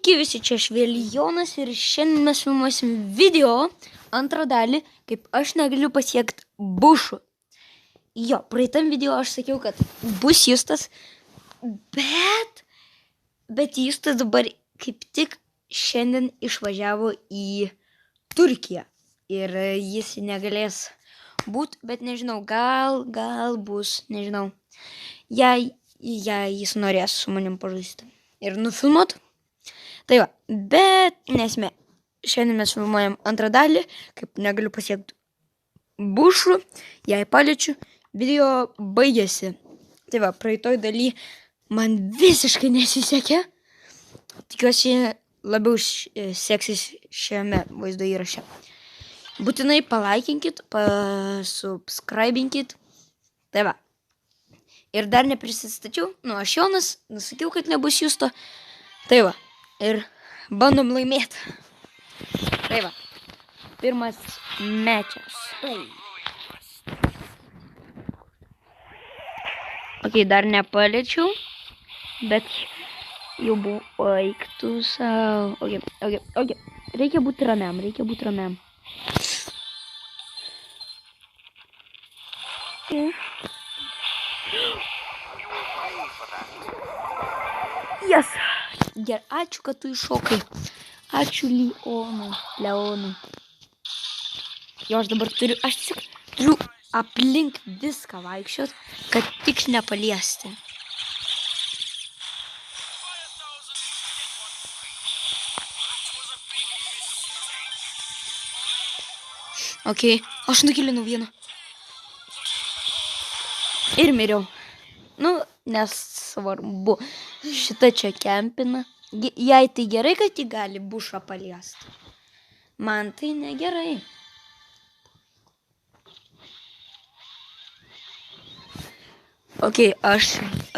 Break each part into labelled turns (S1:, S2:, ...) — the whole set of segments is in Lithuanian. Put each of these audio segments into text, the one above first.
S1: Sveiki visi, čia Švėlijonas ir šiandien mes filmuosim video antrą dalį, kaip aš negaliu pasiekti bušų. Jo, praeitam video aš sakiau, kad bus Justas, bet Justas dabar kaip tik šiandien išvažiavo į Turkiją ir jis negalės būti, bet nežinau, gal bus, nežinau, jei jis norės su manim pažaisti ir nufilmuot. Tai va, bet nesmė, šiandien mes filmuojam antrą dalį, kaip negaliu pasiekti bušų, jei paliečiu, video baigėsi. Tai va, praeitoj daly man visiškai nesisekė, tikiuosi labiau seksis šiame vaizdo įraše. Būtinai palaikinkit, pasubscribinkit, tai va. Ir dar neprisistačiau, aš Jonas, nusakiau, kad nebus Justo, tai va. Ir bandom laimėti. Tai va. Pirmas mečas. Ok, dar nepaliečiau. Bet jau buvo eiktų savo. Ok. Reikia būti ramiam, Yes. Gerai, ačiū, kad tu iššokai. Ačiū Leonui. Jo, aš dabar turiu aplink viską vaikščiot, kad tik nepaliesti. Ok, aš nukilinau vieną. Ir miriau. Nesvarbu. Šita čia kempina. Jei tai gerai, kad jį gali bušą paliesti. Man tai negerai. Ok, aš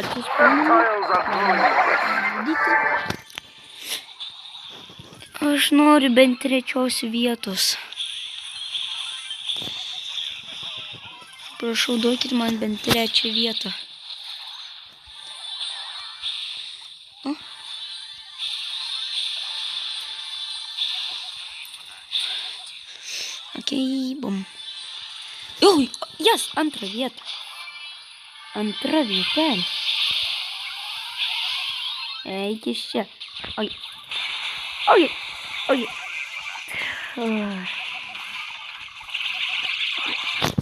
S1: atsispalinu. Aš noriu bent 3 vietos. Prašau, duokit man bent 3 vietą. Ok, bum. Yes, antrą vietą. Antra vietelė. Eik iš čia. Oi.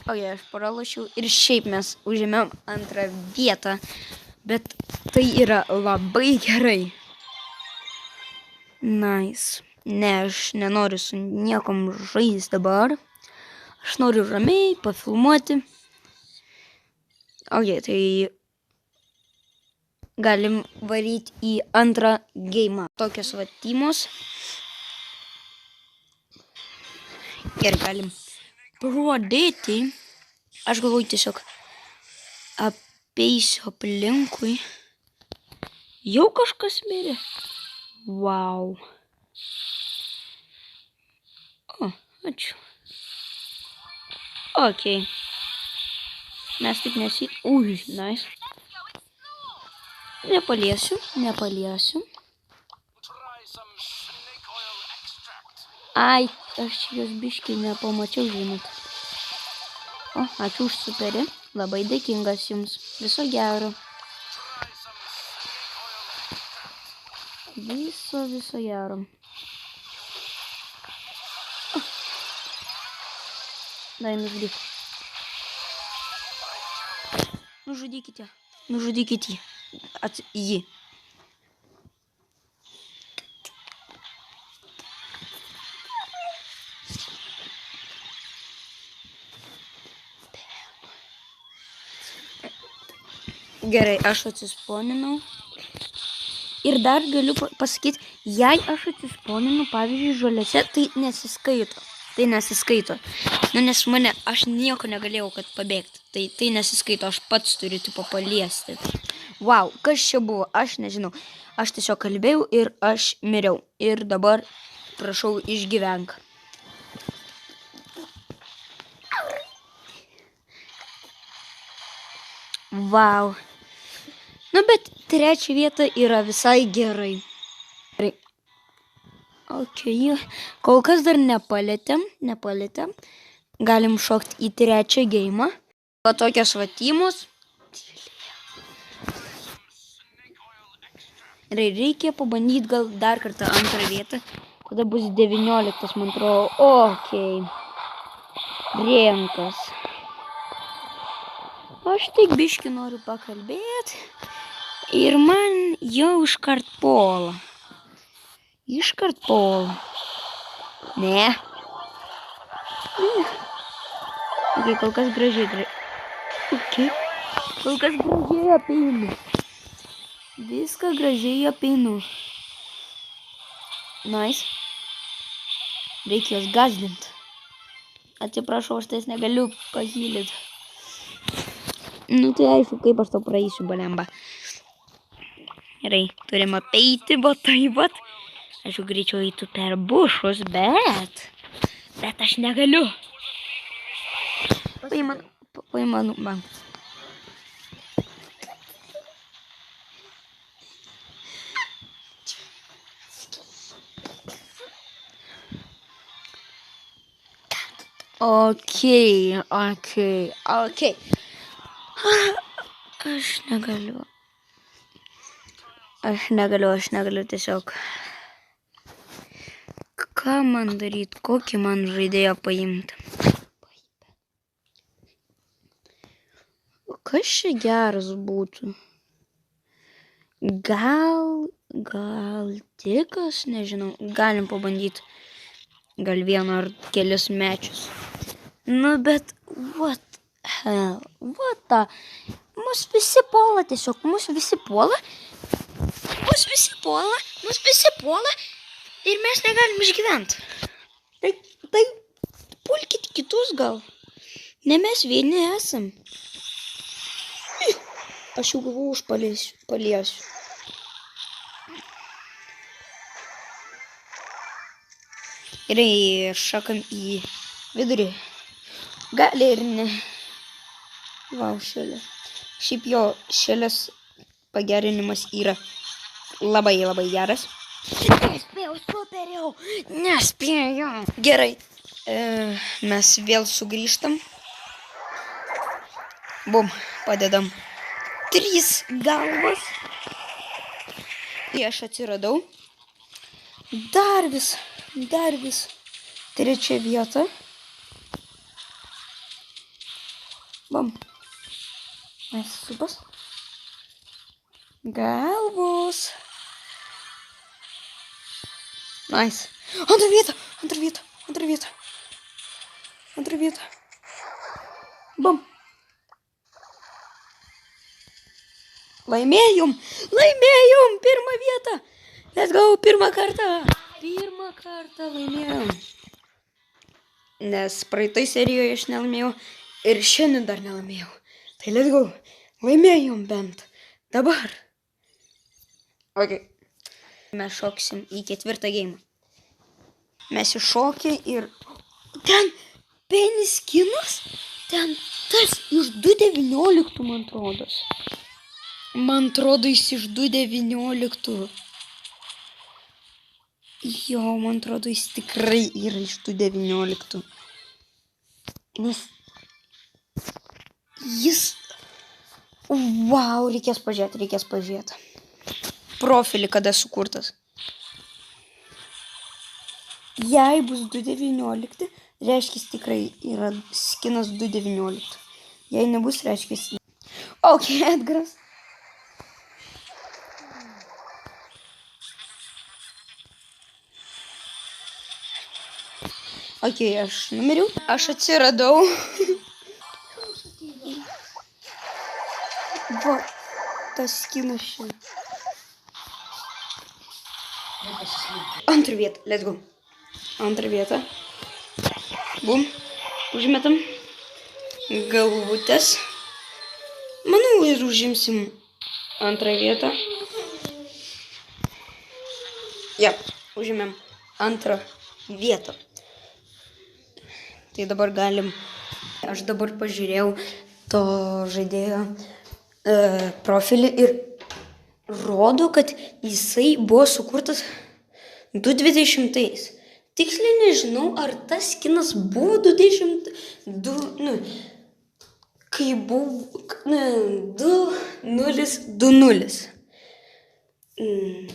S1: Aš pralošiau ir šiaip mes užėmėm antrą vietą, bet tai yra labai gerai. Nice. Ne, aš nenoriu su niekom žaisti dabar. Aš noriu ramiai pafilmuoti. Ok, tai galim varyti į antrą geimą. Tokios vatimos. Ir galim pradėti. Aš galvoju tiesiog apeisiu aplinkui. Jau kažkas mirė. Wow. Ačiū. Ok. Mes tik nice. Nepaliesiu. Ai, aš jos biškį nepamačiau, žinot. Ačiū už superį. Labai dėkingas jums. Viso gero. Viso gero. Дай nužudyk. Nužudykite jį. Gerai, aš atsisponinau. Ir dar galiu pasakyti, jei aš atsisponinu, pavyzdžiui, žolėse, tai nesiskaito. Nes aš nieko negalėjau, kad pabėgti. Tai nesiskaito, aš pats turiu tipo paliesti. Wow, kas čia buvo, aš nežinau. Aš tiesiog kalbėjau ir aš miriau. Ir dabar, prašau, išgyvenk. Wow. Bet 3 vieta yra visai gerai. Ok, kol kas dar nepalėtėm. Galim šokti į trečią geimą. O tokios vatymus. Reikia pabandyti gal dar kartą antrą vietą. Kada bus 19, man atrodo. Ok. Renkas. Aš tik biškį noriu pakalbėti. Ir man jau iškart puola. Ne. Ok, kol kas gražiai. Ok. Kol kas gražiai apeinu. Viską gražiai apeinu. Nice. Reikia jos gazdinti. Atsiprašau, aš tais negaliu pahylyti. Nu tai aišku, kaip aš to praeisiu, balemba. Gerai, turim apeiti taip pat. Aišku, greičiau eitų per bušus, bet aš negaliu. Paimanu, man. Ok. Aš negaliu tiesiog. Ką man daryti, kokį man žaidėją paimti? Kas čia geras būtų? Gal tikas, nežinau. Galim pabandyti. Gal vieną ar kelis mečius. Nu, bet what hell? Mus visi puola tiesiog. Mus visi puola. Ir mes negalim išgyventi. Tai pulkit kitus gal. Ne mes vieni esam. Aš jau galvoju paliesiu. Gerai, šakam į vidurį. Gali ir ne. Vau, šėlė. Šiaip jo šėlės pagerinimas yra labai geras. Nespėjau. Gerai. Mes vėl sugrįžtam. Bum, padedam. 3 galvas. Aš atsiradau. Dar vis. 3 vieta. Bum. Mes supas. Galvos. Nice. Antra vieta. Bum. Laimėjom. Pirmą vietą. Let's go, pirmą kartą laimėjom. Nes praeitai serijoje aš nelaimėjau ir šiandien dar nelaimėjau. Tai let's go. Laimėjom bent. Dabar. Ok. Mes šoksim į 4 geimą. Mes iššokė ir ten peniskinas. Ten tas iš 2.19, man atrodos. Man atrodo, jis iš 2.19. Jo, man atrodo, jis tikrai yra iš 2.19. Nes jis... Wow, reikės pažiūrėti. Profilį kada sukurtas. Jei bus 2.19, reiškia tikrai yra skinas 2.19. Jei nebus, reiškia... Ok, Edgaras. Ok, aš numeriu. Aš atsiradau. Va, tas skinas čia. Antrą vietą, let's go. Antrą vietą. Bum. Užmetam. Galvutės. Manau, ir užimsim antrą vietą. Ja, užimėm antrą vietą. Tai dabar galim. Aš dabar pažiūrėjau to žaidėjo profilį ir rodo, kad jisai buvo sukurtas 2020. Tiksliai nežinau, ar tas kinas buvo 20... kai buvo 2020.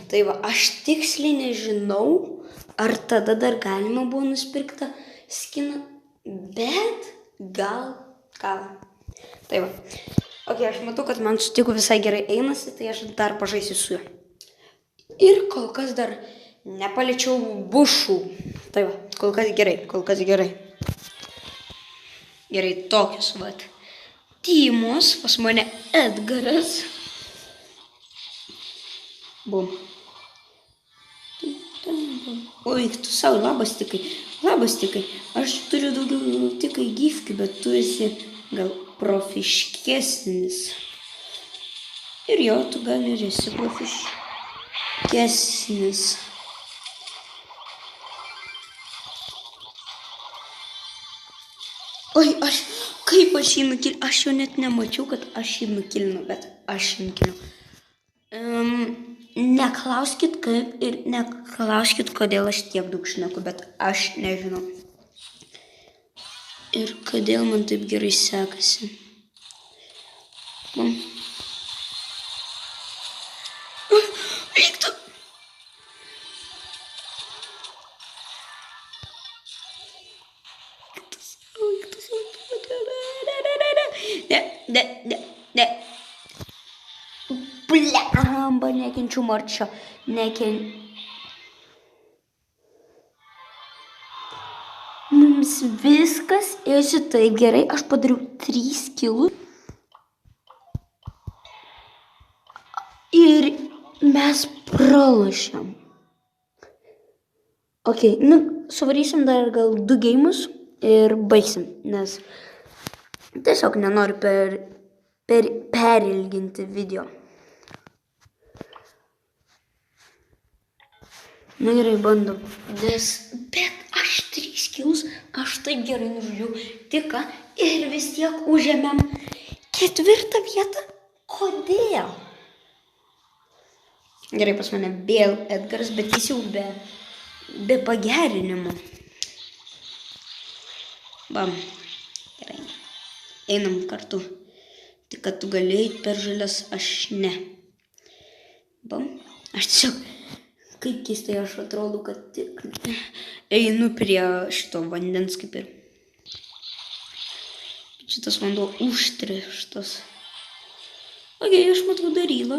S1: Tai va, aš tiksliai nežinau, ar tada dar galima buvo nusipirkti skiną, bet gal. Tai va. Ok, aš matau, kad man sutiko visai gerai einasi, tai aš dar pažaisiu su juo. Ir kol kas dar nepaliečiau bušų. Tai va, kol kas gerai. Gerai, tokius, vat. Tymos, pas mane Edgaras. Bum. Oi, tu savo, labas tikai. Aš turiu daugiau tikai gifkių, bet tu esi gal profiškesnis. Ir jo, tu gal ir esi profiškesnis. Oi, kaip aš jį nukilinu, aš jo net nemačiau, kad aš jį nukilinu, bet aš jį nukilinu. Neklauskit kaip ir neklauskit, kodėl aš tiek daug šneku, bet aš nežinau. Ir kodėl man taip gerai sekasi. Eik tu. Ne. Blamba, nekenčiu marčio. Mums viskas ėsi taip gerai. Aš padariau 3 kilus. Ir mes pralošėm. Ok, suvarysim dar gal 2 geimus ir baigsim, nes tiesiog nenoriu perilginti video. Gerai, bandom. Bet aš 3 kilus, aš taip gerai nužudžiau tiką ir vis tiek užėmėm 4. vietą. Kodėl? Gerai, pas mane vėl Edgaras, bet jis jau be pagerinimo. Bam. Gerai. Einam kartu. Tik kad tu galėjai per žalias, aš ne. Bam. Aš tiesiog, kaip keistai aš atrodo, kad tik einu prie šito vandens kaip ir. Šitas vanduo užtrištas. Ok, aš matau Darylą.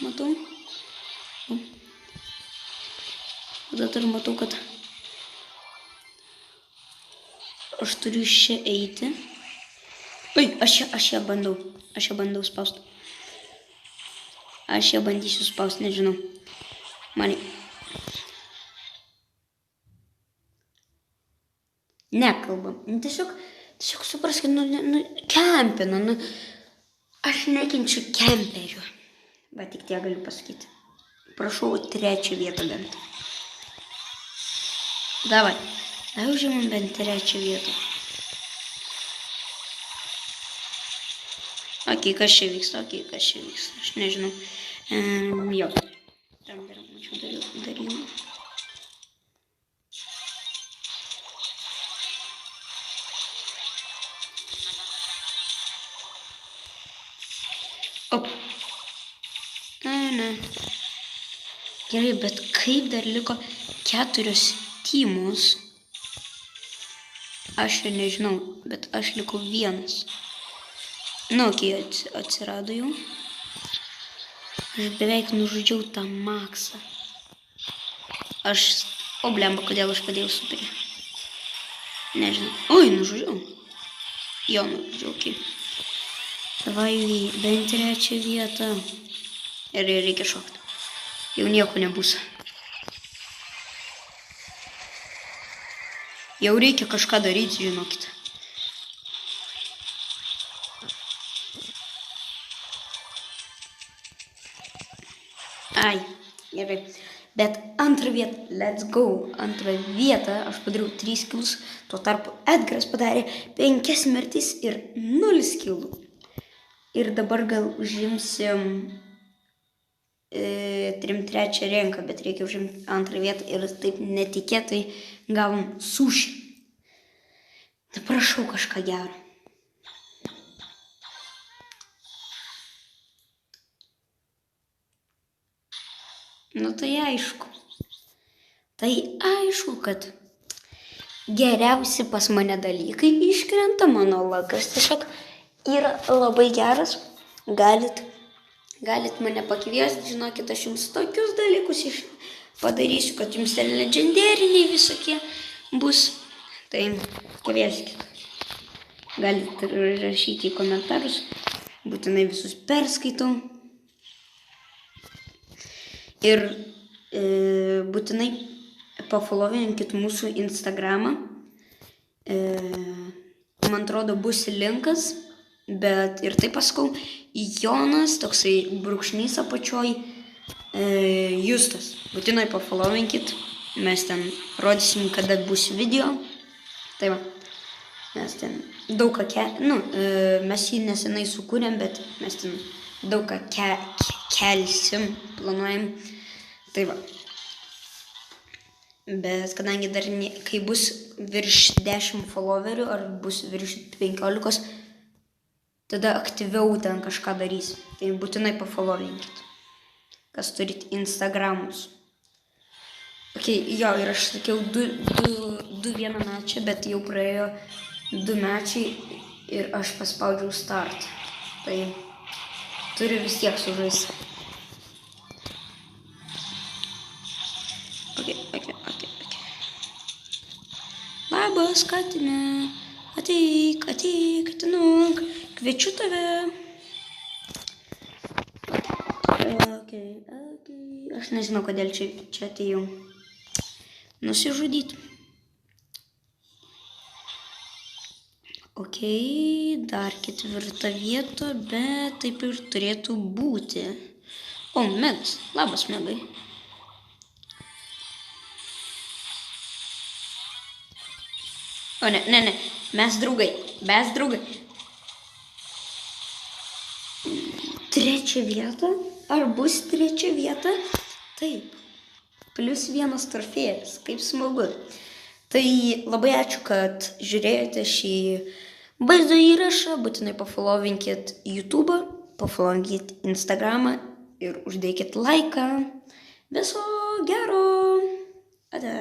S1: Matau. Tada dar matau, kad aš turiu iš čia eiti. Oi, aš ją bandau spausti. Aš ją bandysiu spausti, nežinau. Mani. Nekalbam. Tiesiog supraskit, kempina. Aš nekenčiu kemperių. Bet tik tiek galiu pasakyti. Prašau 3 vietą bent. Davai užimam bent 3 vietą. Ok, kas čia vyksta? Aš nežinau. Jo. Tam dar mačiau Darylą. Op. Ne. Gerai, bet kaip dar liko 4 tymus? Aš nežinau, bet aš likau 1. Ok, atsirado jau. Aš beveik nužudžiau tą Maksą. O blemba, kodėl aš padėjau superį? Nežinau. Oi, nužudžiau. Jo, nužudžiau, ok. Davai, bent 3 vietą. Ir reikia šokti. Jau nieko nebus. Jau reikia kažką daryti, žinokit. Ai, gerai. Bet 2 vietą, let's go. 2 vietą aš padariau 3 kilus. Tuo tarpu Edgaras padarė 5 mirtis ir 0 kilų. Ir dabar gal užimsim 3 turim 3 ranką, bet reikia užimti 2 vietą ir taip netikėtai gavom sušį. Tai prašau kažką gero. Nu tai aišku. Tai aišku, kad geriausi pas mane dalykai iškrenta, mano lakas tiesiog yra labai geras. Galit mane pakviesti, žinokit, aš jums tokius dalykus padarysiu, kad jums ten legendariniai visokie bus. Tai kvieskit. Galit rašyti į komentarus, būtinai visus perskaitau. Ir būtinai pafollowinkit mūsų Instagramą. Man atrodo, bus linkas, bet ir taip pasakau, Jonas, toksai brūkšnys apačioj, Justas. Būtinai pafollowinkit, mes ten rodysim, kada bus video. Tai va, mes ten daug ką, mes jį nesenai sukūrėm, bet mes ten daug ką kelsim, planuojam. Tai va. Bet kadangi dar kai bus virš 10 followerių ar bus virš 15, tada aktyviau ten kažką darys. Tai būtinai pafollowinkit, kas turit Instagramus. Jo, ir aš sakiau 2 vienamečiai, bet jau praėjo 2 mečiai ir aš paspaudžiau start. Tai turiu vis tiek sužaisti. Okay. Labas, katinė. Ateik, katinuk. Kviečiu tave. Okay. Aš nežinau, kodėl čia atėjau. Nusižudyti. Dar 4 vieta, bet taip ir turėtų būti. O, Med. Labas, Medai. O ne, mes draugai. 3 vieta? Ar bus 3 vieta? Taip. +1 trofėjas, kaip smagu. Tai labai ačiū, kad žiūrėjote šį vaizdo įrašą. Būtinai pafollowinkit YouTube'ą, pafollowinkit Instagramą ir uždėkit laiką. Viso gero. Ate.